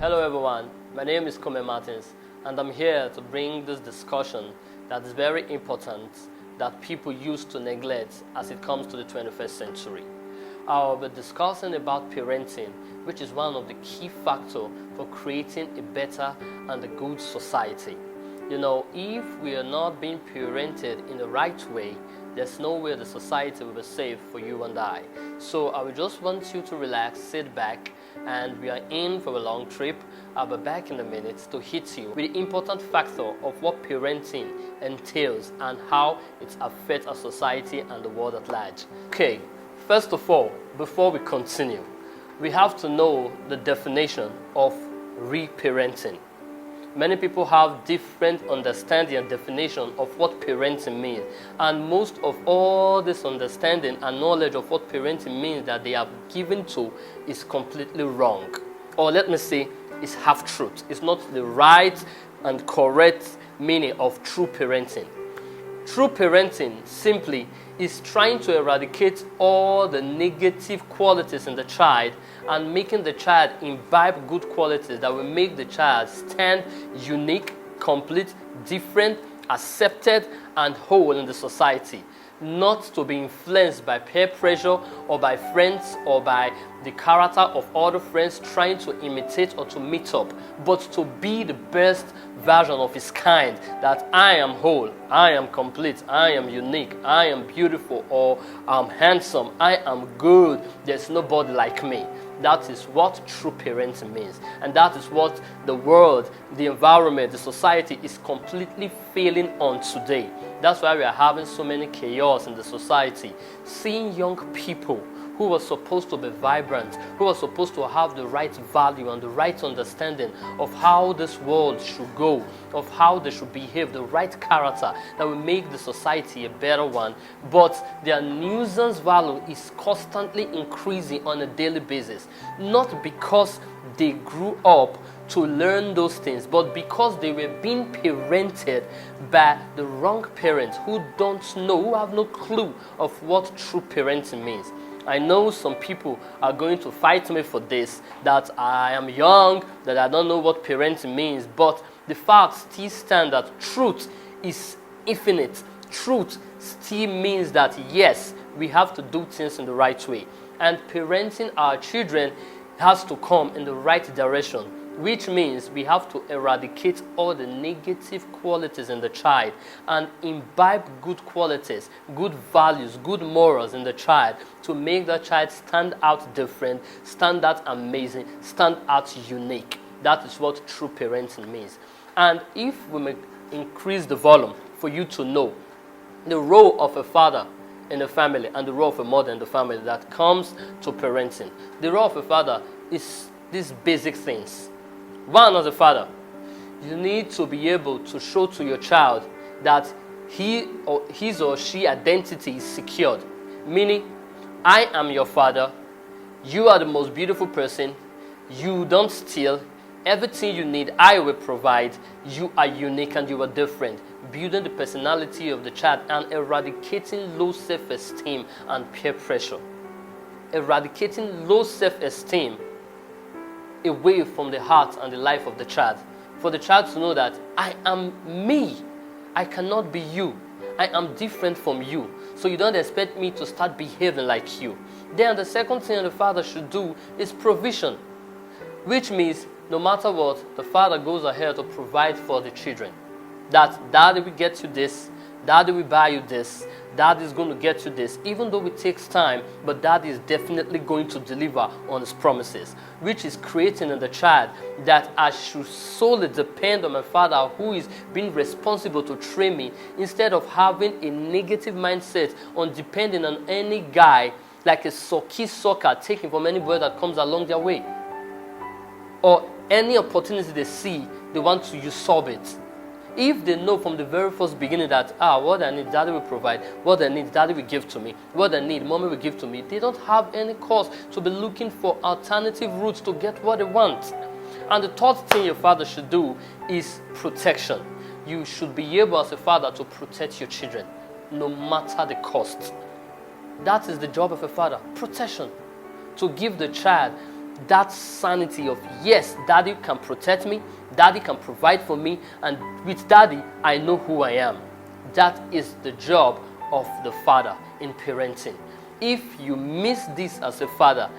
Hello everyone, my name is Kome Martins and I'm here to bring this discussion that is very important that people used to neglect as it comes to the 21st century. I'll be discussing about parenting, which is one of the key factors for creating a better and a good society. You know, if we are not being parented in the right way, there's no way the society will be safe for you and I. So I will just want you to relax, sit back, and we are in for a long trip. I'll be back in a minute to hit you with the important factor of what parenting entails and how it affects our society and the world at large. Okay, first of all, before we continue, we have to know the definition of reparenting. Many people have different understanding and definition of what parenting means, and most of all this understanding and knowledge of what parenting means that they have given to is completely wrong. Or let me say, it's half-truth. It's not the right and correct meaning of true parenting. True parenting simply is trying to eradicate all the negative qualities in the child and making the child imbibe good qualities that will make the child stand unique, complete, different, accepted, and whole in the society. Not to be influenced by peer pressure or by friends or by the character of other friends trying to imitate or to meet up, but to be the best version of his kind, that I am whole, I am complete, I am unique, I am beautiful, or I'm handsome, I am good, there's nobody like me. That is what true parenting means. And that is what the world, the environment, the society is completely failing on today. That's why we are having so many chaos in the society. Seeing young people who are supposed to be vibrant, who are supposed to have the right value and the right understanding of how this world should go, of how they should behave, the right character that will make the society a better one. But their nuisance value is constantly increasing on a daily basis. Not because they grew up to learn those things, but because they were being parented by the wrong parents who don't know, who have no clue of what true parenting means. I know some people are going to fight me for this, that I am young, that I don't know what parenting means, but the fact still stands that truth is infinite. Truth still means that yes, we have to do things in the right way. And parenting our children has to come in the right direction, which means we have to eradicate all the negative qualities in the child and imbibe good qualities, good values, good morals in the child to make that child stand out different, stand out amazing, stand out unique. That is what true parenting means. And if we may increase the volume for you to know the role of a father in the family and the role of a mother in the family that comes to parenting. The role of a father is these basic things. One, as a father, you need to be able to show to your child that his or she identity is secured. Meaning, I am your father, you are the most beautiful person, you don't steal, everything you need I will provide, you are unique and you are different. Building the personality of the child and eradicating low self-esteem and peer pressure. Eradicating low self-esteem away from the heart and the life of the child. For the child to know that I am me. I cannot be you. I am different from you. So you don't expect me to start behaving like you. Then the second thing the father should do is provision. Which means no matter what, the father goes ahead to provide for the children. That daddy will get you this, daddy will buy you this, daddy is going to get you this, even though it takes time, but daddy is definitely going to deliver on his promises, which is creating in the child that I should solely depend on my father who is being responsible to train me, instead of having a negative mindset on depending on any guy like a sucker taken from any boy that comes along their way. Or any opportunity they see, they want to usurp it. If they know from the very first beginning that, what I need, daddy will provide, what I need, daddy will give to me, what I need, mommy will give to me, they don't have any cause to be looking for alternative routes to get what they want. And the third thing your father should do is protection. You should be able as a father to protect your children, no matter the cost. That is the job of a father, protection. To give the child that sanity of, yes, daddy can protect me, daddy can provide for me, and with daddy, I know who I am. That is the job of the father in parenting. If you miss this as a father,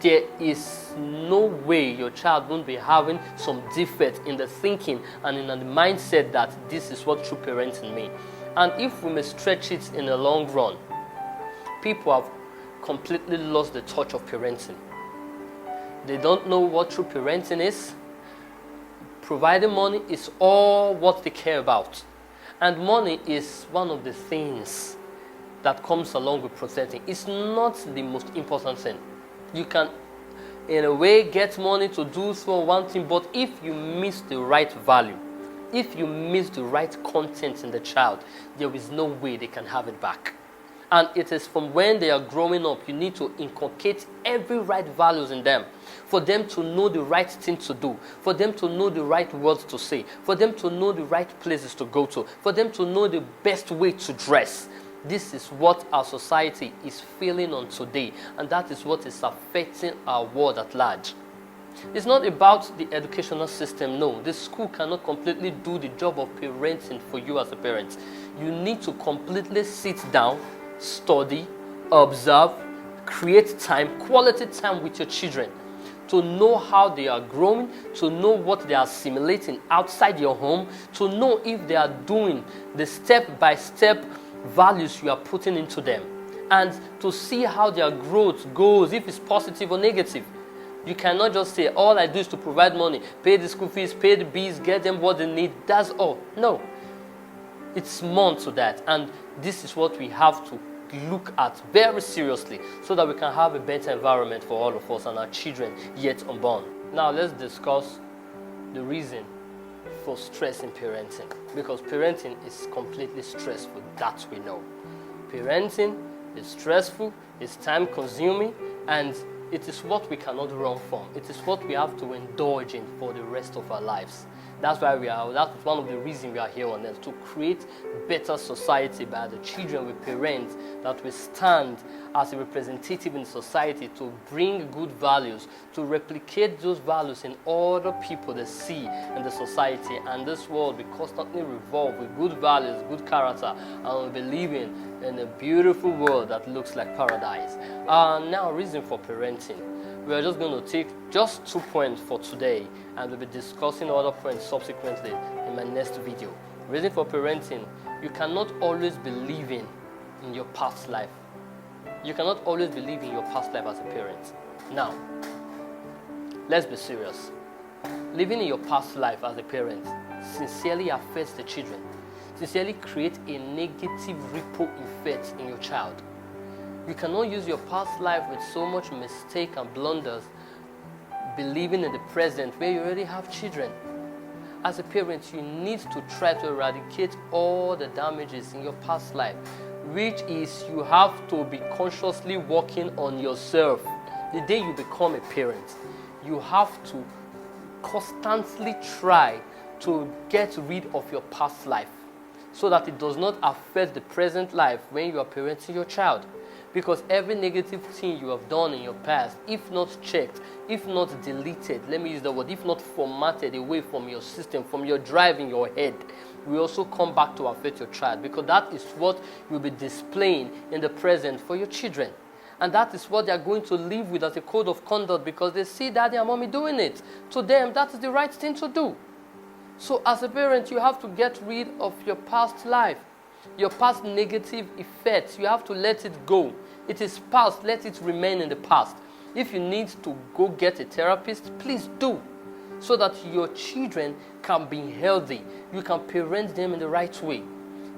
there is no way your child won't be having some defect in the thinking and in the mindset that this is what true parenting means. And if we may stretch it in the long run, people have completely lost the touch of parenting. They don't know what true parenting is. Providing money is all what they care about. And money is one of the things that comes along with protecting. It's not the most important thing. You can, in a way, get money to do so one thing, but if you miss the right value, if you miss the right content in the child, there is no way they can have it back. And it is from when they are growing up, you need to inculcate every right values in them, for them to know the right thing to do, for them to know the right words to say, for them to know the right places to go to, for them to know the best way to dress. This is what our society is feeling on today, and that is what is affecting our world at large. It's not about the educational system, no. The school cannot completely do the job of parenting for you as a parent. You need to completely sit down, study, observe, create time, quality time with your children, to know how they are growing, to know what they are assimilating outside your home, to know if they are doing the step-by-step values you are putting into them, and to see how their growth goes, if it's positive or negative. You cannot just say, all I do is to provide money, pay the school fees, pay the bills, get them what they need, that's all. No. It's more to that, and this is what we have to look at very seriously so that we can have a better environment for all of us and our children yet unborn. Now let's discuss the reason for stress in parenting, because parenting is completely stressful, that we know. Parenting is stressful, it's time consuming, and it is what we cannot run from. It is what we have to indulge in for the rest of our lives. That's why that's one of the reasons we are here on earth, to create better society by the children we parent, that we stand as a representative in society to bring good values, to replicate those values in other people they see in the society. And this world will constantly revolve with good values, good character, and we'll be living in a beautiful world that looks like paradise. Now, reason for parenting. We are just going to take just 2 points for today, and we'll be discussing other points subsequently in my next video. Reason for parenting: you cannot always be living in your past life. You cannot always be living your past life as a parent. Now, let's be serious. Living in your past life as a parent sincerely affects the children, sincerely creates a negative ripple effect in your child. You cannot use your past life with so much mistake and blunders, believing in the present where you already have children. As a parent, you need to try to eradicate all the damages in your past life, which is you have to be consciously working on yourself. The day you become a parent, you have to constantly try to get rid of your past life so that it does not affect the present life when you are parenting your child. Because every negative thing you have done in your past, if not checked, if not deleted, let me use the word, if not formatted away from your system, from your drive in your head, will also come back to affect your child, because that is what you'll be displaying in the present for your children. And that is what they are going to live with as a code of conduct, because they see daddy and mommy doing it. To them, that is the right thing to do. So as a parent, you have to get rid of your past life. Your past negative effects, you have to let it go. It is past, let it remain in the past. If you need to go get a therapist, please do, so that your children can be healthy. You can parent them in the right way.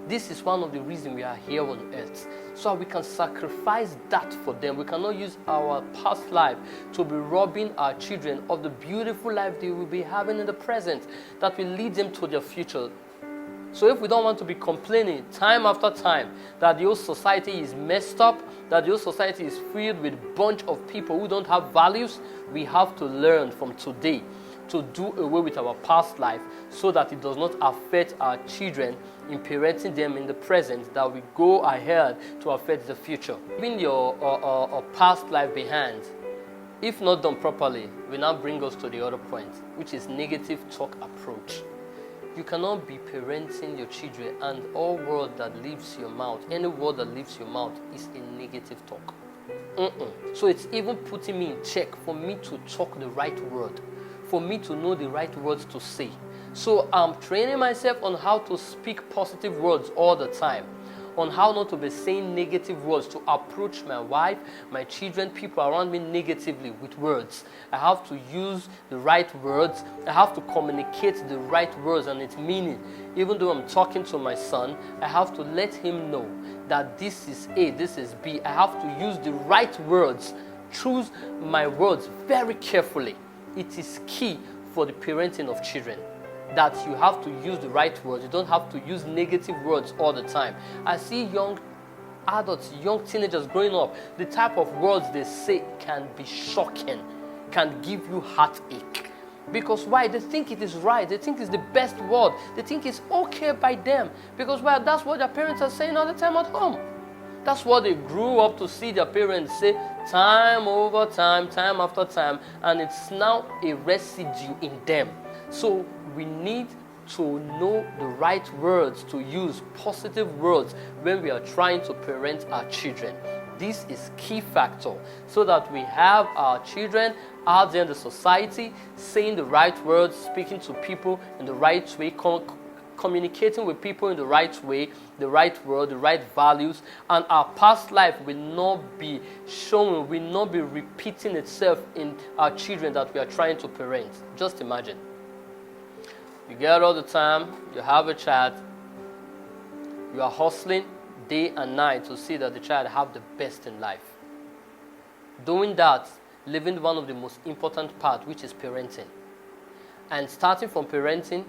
This is one of the reasons we are here on earth, so we can sacrifice that for them. We cannot use our past life to be robbing our children of the beautiful life they will be having in the present, that will lead them to their future. So if we don't want to be complaining time after time that the whole society is messed up, that the whole society is filled with a bunch of people who don't have values, we have to learn from today to do away with our past life so that it does not affect our children in parenting them in the present, that we go ahead to affect the future. Leaving your past life behind If not done properly, will now bring us to the other point, which is negative talk approach. You cannot be parenting your children and all word that leaves your mouth, any word that leaves your mouth is a negative talk. So it's even putting me in check for me to talk the right word, for me to know the right words to say. So I'm training myself on how to speak positive words all the time, on how not to be saying negative words, to approach my wife, my children, people around me negatively with words. I have to use the right words. I have to communicate the right words and its meaning. Even though I'm talking to my son, I have to let him know that this is A, this is B. I have to use the right words. Choose my words very carefully. It is key for the parenting of children, that you have to use the right words. You don't have to use negative words all the time. I see young adults, young teenagers growing up, the type of words they say can be shocking, can give you heartache. Because why? They think it is right. They think it's the best word. They think it's okay by them. Because why? That's what their parents are saying all the time at home. That's what they grew up to see their parents say time over time, time after time, and it's now a residue in them. So we need to know the right words to use, positive words, when we are trying to parent our children. This is key factor so that we have our children out there in the society saying the right words, speaking to people in the right way, communicating with people in the right way, the right word, the right values, and our past life will not be showing, will not be repeating itself in our children that we are trying to parent. Just imagine. You get all the time, you have a child, you are hustling day and night to see that the child have the best in life. Doing that, leaving one of the most important parts, which is parenting. And starting from parenting,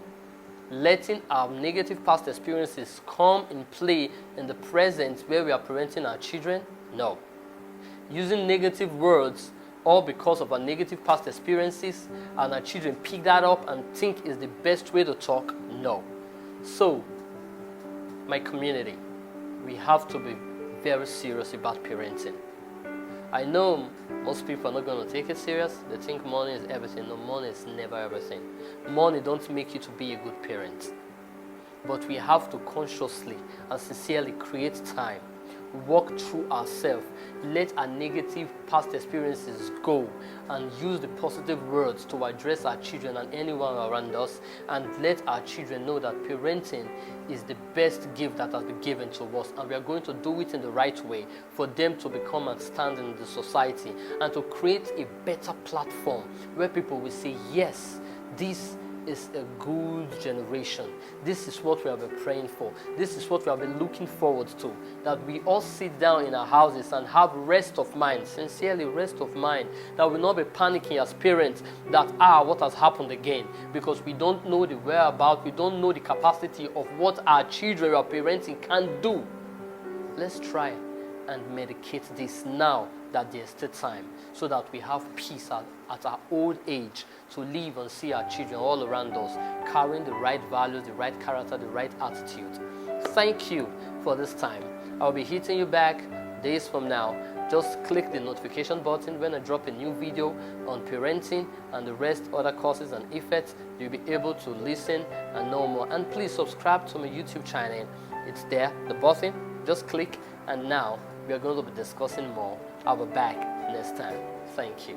letting our negative past experiences come in play in the present where we are parenting our children? No. Using negative words all because of our negative past experiences and our children pick that up and think is the best way to talk? No. So, my community, we have to be very serious about parenting. I know most people are not going to take it serious. They think money is everything. No, money is never everything. Money don't make you to be a good parent. But we have to consciously and sincerely create time, walk through ourselves, let our negative past experiences go, and use the positive words to address our children and anyone around us, and let our children know that parenting is the best gift that has been given to us, and we are going to do it in the right way for them to become and stand in the society and to create a better platform where people will say, yes, this is a good generation. This is what we have been praying for. This is what we have been looking forward to. That we all sit down in our houses and have rest of mind, sincerely rest of mind. That we will not be panicking as parents that, what has happened again? Because we don't know the whereabouts, we don't know the capacity of what our children we are parenting can do. Let's try and medicate this now that there's still time, so that we have peace at our old age to live and see our children all around us carrying the right values, the right character, the right attitude. Thank you for this time. I'll be hitting you back days from now. Just click the notification button when I drop a new video on parenting and the rest other causes and effects. You'll be able to listen and know more. And please subscribe to my YouTube channel. It's there, the button. Just click, and now we are going to be discussing more. I'll be back next time. Thank you.